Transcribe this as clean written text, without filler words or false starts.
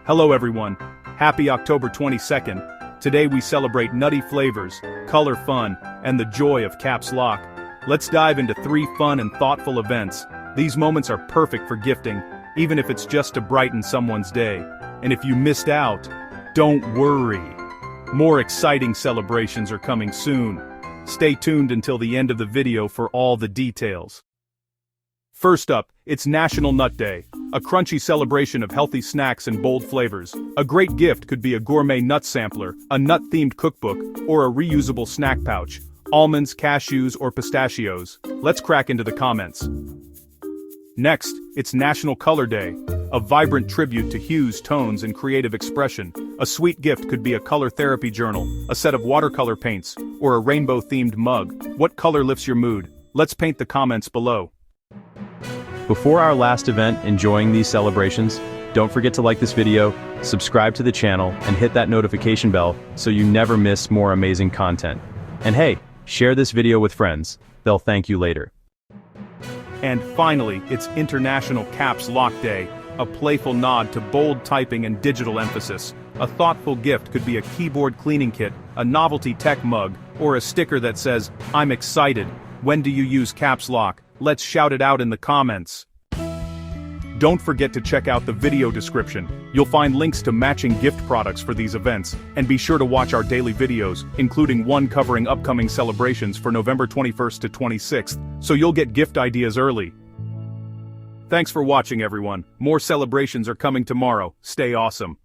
Hello everyone. Happy October 22nd. Today we celebrate nutty flavors, color fun, and the joy of caps lock. Let's dive into 3 fun and thoughtful events. These moments are perfect for gifting, even if it's just to brighten someone's day. And if you missed out, don't worry. More exciting celebrations are coming soon. Stay tuned until the end of the video for all the details. First up, it's National Nut Day, a crunchy celebration of healthy snacks and bold flavors. A great gift could be a gourmet nut sampler, a nut-themed cookbook, or a reusable snack pouch. Almonds, cashews, or pistachios. Let's crack into the comments. Next, it's National Color Day, a vibrant tribute to hues, tones, and creative expression. A sweet gift could be a color therapy journal, a set of watercolor paints, or a rainbow-themed mug. What color lifts your mood? Let's paint the comments below. Before our last event enjoying these celebrations, don't forget to like this video, subscribe to the channel, and hit that notification bell so you never miss more amazing content. And hey, share this video with friends. They'll thank you later. And finally, it's International Caps Lock Day, a playful nod to bold typing and digital emphasis. A thoughtful gift could be a keyboard cleaning kit, a novelty tech mug, or a sticker that says, "I'm excited. When do you use caps lock? Let's shout it out in the comments." Don't forget to check out the video description. You'll find links to matching gift products for these events, and be sure to watch our daily videos, including one covering upcoming celebrations for November 21st to 26th, so you'll get gift ideas early. Thanks for watching everyone. More celebrations are coming tomorrow. Stay awesome.